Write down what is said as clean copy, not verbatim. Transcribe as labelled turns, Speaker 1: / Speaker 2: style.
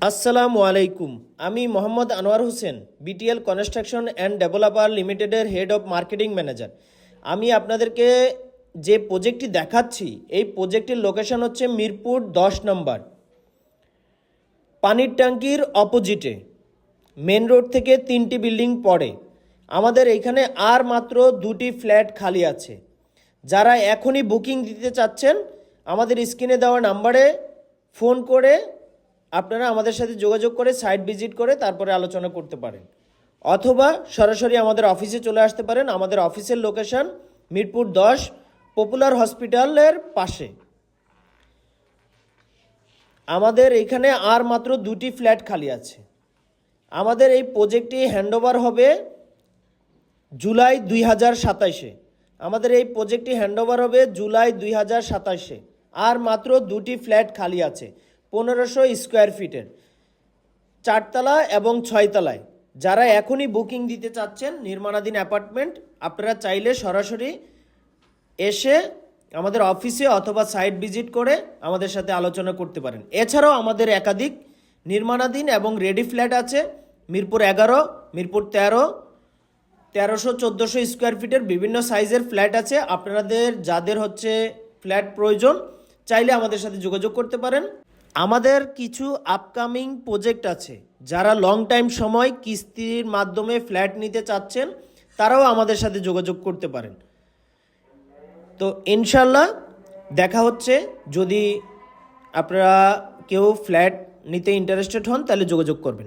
Speaker 1: আসসালামু আলাইকুম। আমি Mohammad Anwar Hossain, BTL construction and developer লিমিটেডের হেড অফ মার্কেটিং ম্যানেজার। আমি আপনাদেরকে যে প্রজেক্টটি দেখাচ্ছি, এই প্রজেক্টের লোকেশন হচ্ছে মিরপুর 10 নম্বর, পানির ট্যাঙ্কির অপোজিটে, মেন রোড থেকে 3টি বিল্ডিং পড়ে। আমাদের এইখানে আর মাত্র 2টি ফ্ল্যাট খালি আছে। যারা এখনই বুকিং দিতে চাচ্ছেন, আমাদের স্ক্রিনে দেওয়া নাম্বারে ফোন করে আপনারা আমাদের সাথে যোগাযোগ করে সাইট ভিজিট করে তারপরে আলোচনা করতে পারেন, অথবা সরাসরি আমাদের অফিসে চলে আসতে পারেন। আমাদের অফিসের লোকেশন মিরপুর 10, পপুলার হসপিটালের পাশে। আমাদের এখানে আর মাত্র 2টি ফ্ল্যাট খালি আছে। আমাদের এই প্রজেক্টটি হ্যান্ডওভার হবে জুলাই 2027-এ। আমাদের এই প্রজেক্টটি হ্যান্ডওভার হবে জুলাই 2027-এ। আর মাত্র 2টি ফ্ল্যাট খালি আছে 1500 স্কোয়ার ফিটের, 4তলা এবং 6তলায়। যারা এখনই বুকিং দিতে চাচ্ছেন নির্মাণাধীন অ্যাপার্টমেন্ট, আপনারা চাইলে সরাসরি এসে আমাদের অফিসে অথবা সাইট ভিজিট করে আমাদের সাথে আলোচনা করতে পারেন। এছাড়াও আমাদের একাধিক নির্মাণাধীন এবং রেডি ফ্ল্যাট আছে মিরপুর 11, মিরপুর 13, 1300-1400 স্কোয়ার ফিটের বিভিন্ন সাইজের ফ্ল্যাট আছে। আপনাদের যাদের ফ্ল্যাট প্রয়োজন, চাইলে আমাদের সাথে যোগাযোগ করতে পারেন। আমাদের কিছু আপকামিং প্রজেক্ট আছে। যারা লং টাইম সময় কিস্তির মাধ্যমে ফ্ল্যাট নিতে চাচ্ছেন, তারাও আমাদের সাথে যোগাযোগ করতে পারেন। তো ইনশাল্লাহ দেখা হচ্ছে। যদি আপনারা কেউ ফ্ল্যাট নিতে ইন্টারেস্টেড হন, তাহলে যোগাযোগ করবেন।